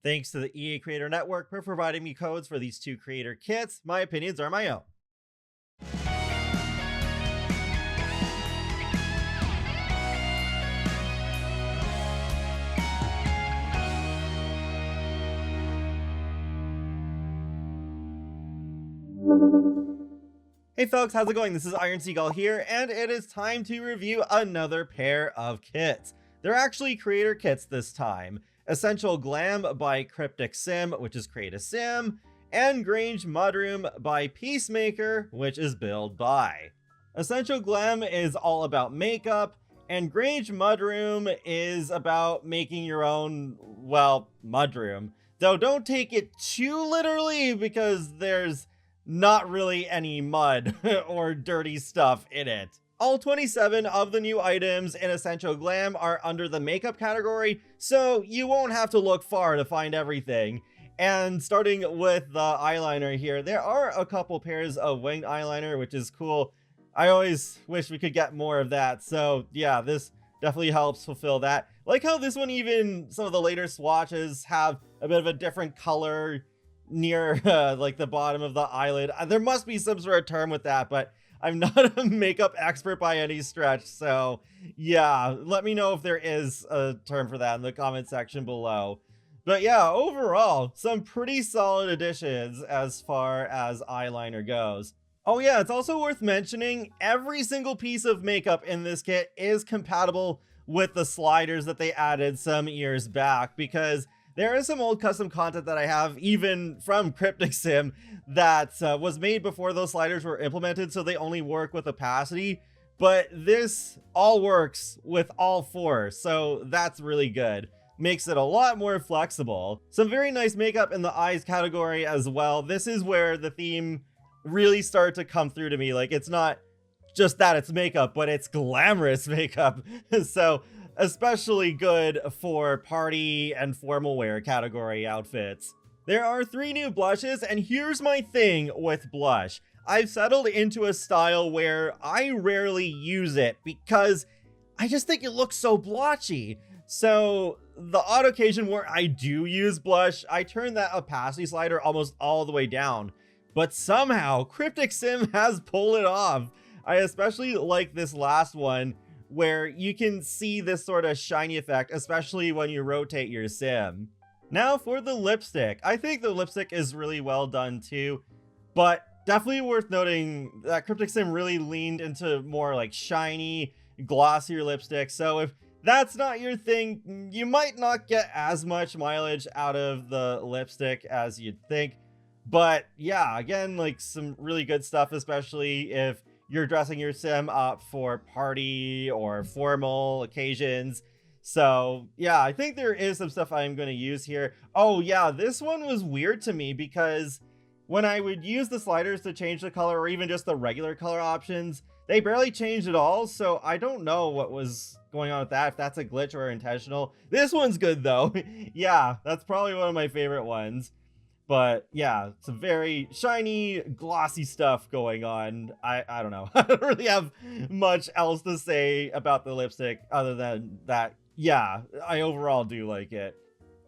Thanks to the EA Creator Network for providing me codes for these two creator kits. My opinions are my own. Hey folks, how's it going? This is Iron Seagull here, and it is time to review another pair of kits. They're actually creator kits this time. Essential Glam by Cryptic Sim, which is Create a Sim, and Grange Mudroom by Peacemaker, which is Build by. Essential Glam is all about makeup, and Grange Mudroom is about making your own, well, mudroom. Though don't take it too literally because there's not really any mud or dirty stuff in it. All 27 of the new items in Essential Glam are under the makeup category, so you won't have to look far to find everything. And starting with the eyeliner here, there are a couple pairs of winged eyeliner, which is cool. I always wish we could get more of that, so yeah, this definitely helps fulfill that. Like how this one, even some of the later swatches have a bit of a different color near like the bottom of the eyelid. There must be some sort of term with that, but I'm not a makeup expert by any stretch, so yeah, let me know if there is a term for that in the comment section below. But yeah, overall, some pretty solid additions as far as eyeliner goes. Oh yeah, it's also worth mentioning, every single piece of makeup in this kit is compatible with the sliders that they added some years back, because there is some old custom content that I have, even from Cryptic Sim, that was made before those sliders were implemented, so they only work with opacity. But this all works with all four, so that's really good. Makes it a lot more flexible. Some very nice makeup in the eyes category as well. This is where the theme really started to come through to me. Like, it's not just that it's makeup, but it's glamorous makeup. So especially good for party and formal wear category outfits. There are 3 new blushes, and here's my thing with blush. I've settled into a style where I rarely use it because I just think it looks so blotchy. So the odd occasion where I do use blush, I turn that opacity slider almost all the way down. But somehow Cryptic Sim has pulled it off. I especially like this last one, where you can see this sort of shiny effect, especially when you rotate your sim. Now for the lipstick. I think the lipstick is really well done too, but definitely worth noting that Cryptic Sim really leaned into more like shiny, glossier lipstick. So if that's not your thing, you might not get as much mileage out of the lipstick as you'd think. But yeah, again, like some really good stuff, especially if you're dressing your sim up for party or formal occasions. So yeah, I think there is some stuff I'm going to use here. Oh yeah, this one was weird to me because when I would use the sliders to change the color, or even just the regular color options, they barely changed at all. So I don't know what was going on with that, if that's a glitch or intentional. This one's good though. Yeah, that's probably one of my favorite ones. But yeah, some very shiny, glossy stuff going on. I don't know. I don't really have much else to say about the lipstick other than that, yeah, I overall do like it.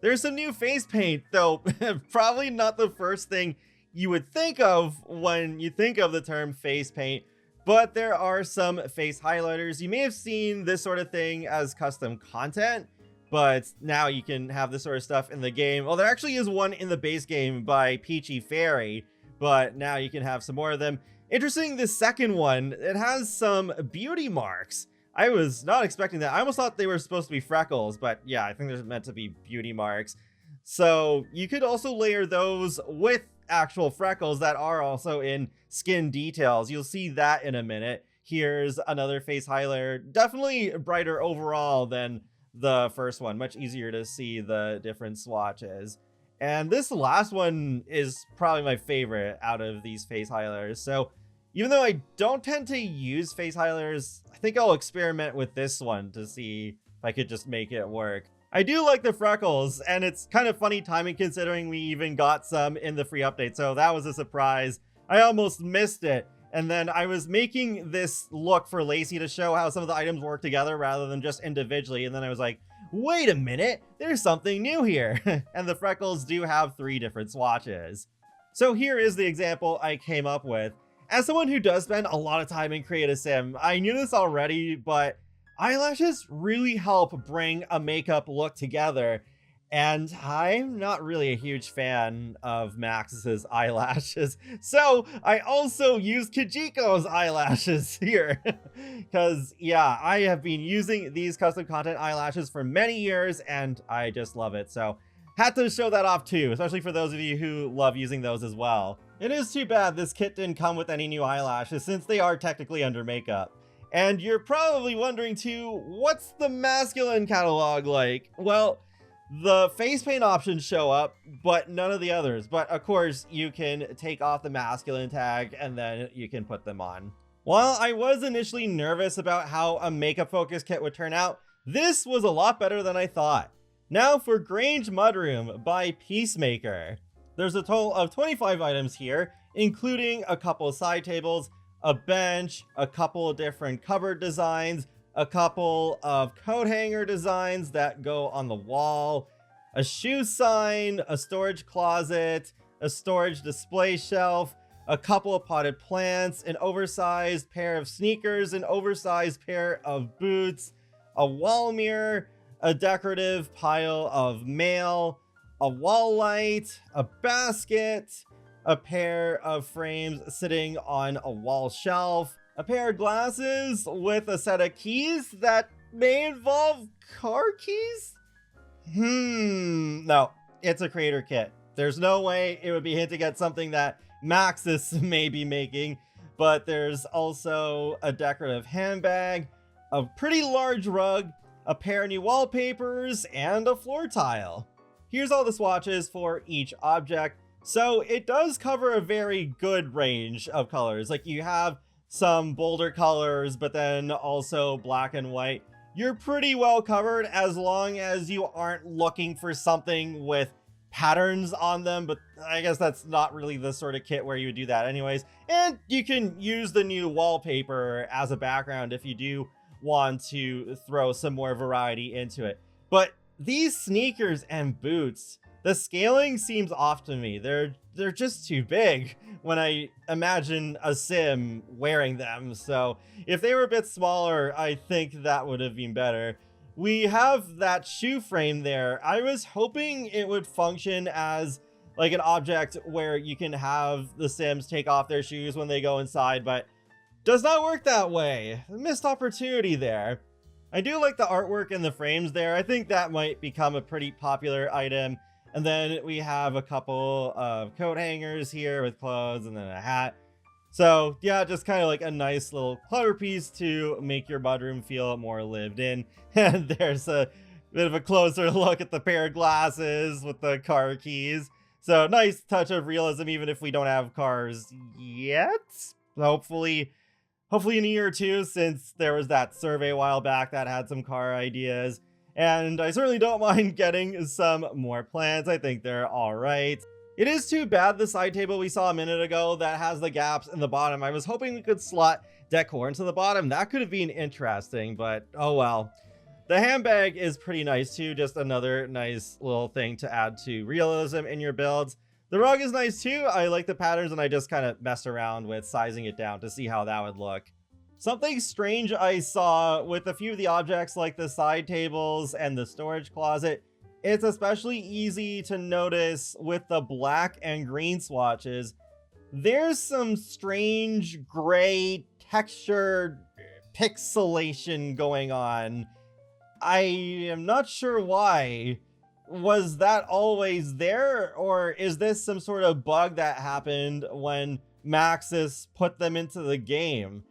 There's some new face paint, though probably not the first thing you would think of when you think of the term face paint, but there are some face highlighters. You may have seen this sort of thing as custom content, but now you can have this sort of stuff in the game. Well, there actually is one in the base game by Peachy Fairy, but now you can have some more of them. Interesting, the second one, it has some beauty marks. I was not expecting that. I almost thought they were supposed to be freckles, but yeah, I think they're meant to be beauty marks. So you could also layer those with actual freckles that are also in skin details. You'll see that in a minute. Here's another face highlighter. Definitely brighter overall than the first one, much easier to see the different swatches. And this last one is probably my favorite out of these face highlighters. So even though I don't tend to use face highlighters, I think I'll experiment with this one to see if I could just make it work. I do like the freckles, and it's kind of funny timing considering we even got some in the free update, so that was a surprise. I almost missed it. And then I was making this look for Lacey to show how some of the items work together rather than just individually. And then I was like, wait a minute, there's something new here. And the freckles do have 3 different swatches. So here is the example I came up with. As someone who does spend a lot of time in Create a Sim, I knew this already, but eyelashes really help bring a makeup look together. And I'm not really a huge fan of Max's eyelashes. So I also used Kijiko's eyelashes here. Because, yeah, I have been using these custom content eyelashes for many years and I just love it. So had to show that off too, especially for those of you who love using those as well. It is too bad this kit didn't come with any new eyelashes since they are technically under makeup. And you're probably wondering too, what's the masculine catalog like? Well, the face paint options show up, but none of the others. But of course, you can take off the masculine tag and then you can put them on. While I was initially nervous about how a makeup focused kit would turn out, this was a lot better than I thought. Now for Grange Mudroom by Peacemaker. There's a total of 25 items here, including a couple of side tables, a bench, a couple of different cupboard designs, a couple of coat hanger designs that go on the wall, a shoe sign, a storage closet, a storage display shelf, a couple of potted plants, an oversized pair of sneakers, an oversized pair of boots, a wall mirror, a decorative pile of mail, a wall light, a basket, a pair of frames sitting on a wall shelf, a pair of glasses with a set of keys that may involve car keys? No, it's a creator kit. There's no way it would be hinting at something that Maxis may be making, but there's also a decorative handbag, a pretty large rug, a pair of new wallpapers, and a floor tile. Here's all the swatches for each object. So it does cover a very good range of colors. Like you have some bolder colors, but then also black and white. You're pretty well covered as long as you aren't looking for something with patterns on them, but I guess that's not really the sort of kit where you would do that anyways. And you can use the new wallpaper as a background if you do want to throw some more variety into it. But these sneakers and boots, the scaling seems off to me. They're just too big when I imagine a sim wearing them. So if they were a bit smaller, I think that would have been better. We have that shoe frame there. I was hoping it would function as like an object where you can have the sims take off their shoes when they go inside, but does not work that way. Missed opportunity there. I do like the artwork in the frames there. I think that might become a pretty popular item. And then we have a couple of coat hangers here with clothes and then a hat. So yeah, just kind of like a nice little clutter piece to make your mudroom feel more lived in. And there's a bit of a closer look at the pair of glasses with the car keys. So nice touch of realism, even if we don't have cars yet. Hopefully in a year or two, since there was that survey a while back that had some car ideas. And I certainly don't mind getting some more plants. I think they're all right. It is too bad the side table we saw a minute ago that has the gaps in the bottom. I was hoping we could slot decor into the bottom. That could have been interesting, but oh well. The handbag is pretty nice too. Just another nice little thing to add to realism in your builds. The rug is nice too. I like the patterns and I just kind of messed around with sizing it down to see how that would look. Something strange I saw with a few of the objects like the side tables and the storage closet, it's especially easy to notice with the black and green swatches. There's some strange gray texture pixelation going on. I am not sure why. Was that always there, or is this some sort of bug that happened when Maxis put them into the game?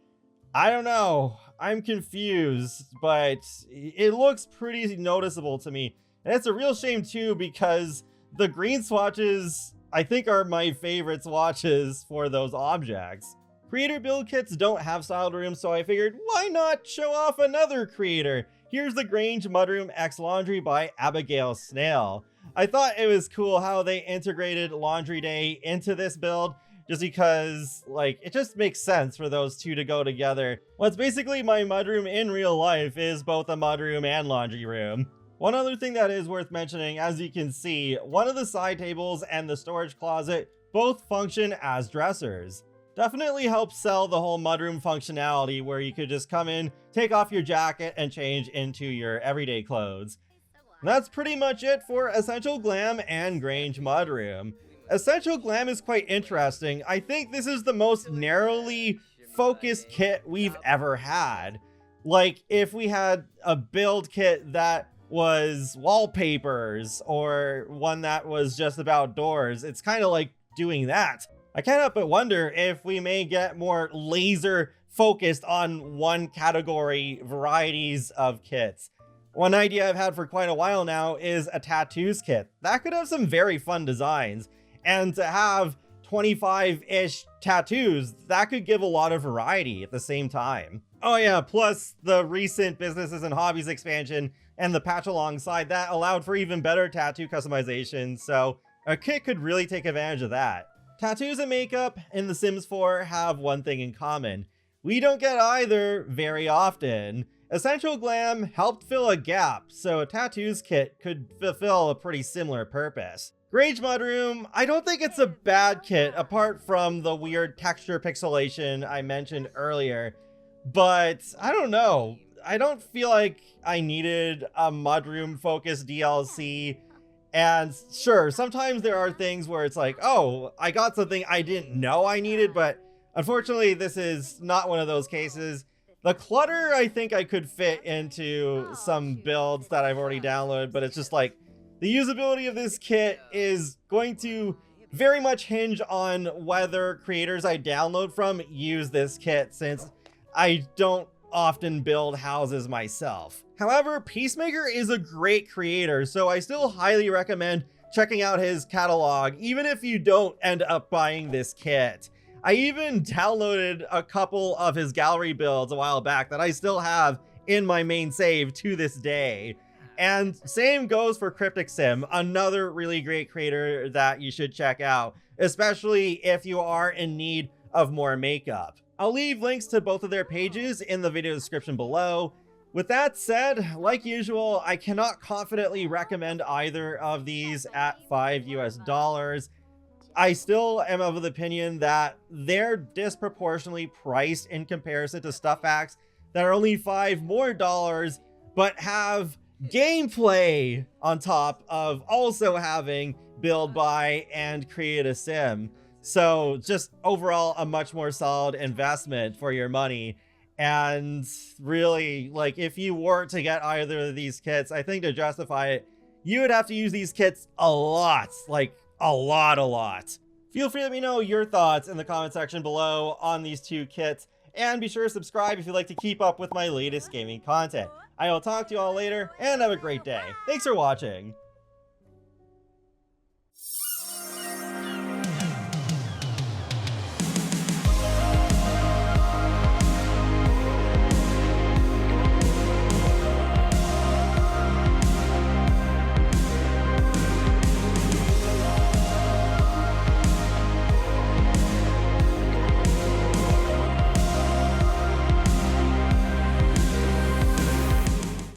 I don't know. I'm confused, but it looks pretty noticeable to me. And it's a real shame too, because the green swatches, I think, are my favorite swatches for those objects. Creator build kits don't have styled rooms, so I figured, why not show off another creator? Here's the Grange Mudroom X Laundry by Abigail Snail. I thought it was cool how they integrated Laundry Day into this build, just because, like, it just makes sense for those two to go together. What's basically my mudroom in real life is both a mudroom and laundry room. One other thing that is worth mentioning, as you can see, one of the side tables and the storage closet both function as dressers. Definitely helps sell the whole mudroom functionality where you could just come in, take off your jacket, and change into your everyday clothes. And that's pretty much it for Essential Glam and Grange Mudroom. Essential Glam is quite interesting. I think this is the most narrowly focused kit we've ever had. Like, if we had a build kit that was wallpapers or one that was just about doors, it's kind of like doing that. I can't help but wonder if we may get more laser focused on one category varieties of kits. One idea I've had for quite a while now is a tattoos kit. That could have some very fun designs, and to have 25-ish tattoos, that could give a lot of variety at the same time. Oh yeah, plus the recent businesses and hobbies expansion and the patch alongside that allowed for even better tattoo customization, so a kit could really take advantage of that. Tattoos and makeup in The Sims 4 have one thing in common. We don't get either very often. Essential Glam helped fill a gap, so a tattoos kit could fulfill a pretty similar purpose. Grange Mudroom, I don't think it's a bad kit apart from the weird texture pixelation I mentioned earlier, but I don't know. I don't feel like I needed a mudroom focused DLC. And sure, sometimes there are things where it's like, oh, I got something I didn't know I needed, but unfortunately this is not one of those cases. The clutter I think I could fit into some builds that I've already downloaded, but it's just like, the usability of this kit is going to very much hinge on whether creators I download from use this kit, since I don't often build houses myself. However, Peacemaker is a great creator, so I still highly recommend checking out his catalog, even if you don't end up buying this kit. I even downloaded a couple of his gallery builds a while back that I still have in my main save to this day. And same goes for Cryptic Sim, another really great creator that you should check out, especially if you are in need of more makeup. I'll leave links to both of their pages in the video description below. With that said, like usual, I cannot confidently recommend either of these at $5 US. I still am of the opinion that they're disproportionately priced in comparison to stuff hacks that are only $5 more, but have gameplay on top of also having build, buy, and create a sim. So just overall a much more solid investment for your money. And really, like, if you were to get either of these kits, I think to justify it, you would have to use these kits a lot, like a lot. Feel free to let me know your thoughts in the comment section below on these two kits, and be sure to subscribe if you'd like to keep up with my latest gaming content. I will talk to you all later, and have a great day. Thanks for watching.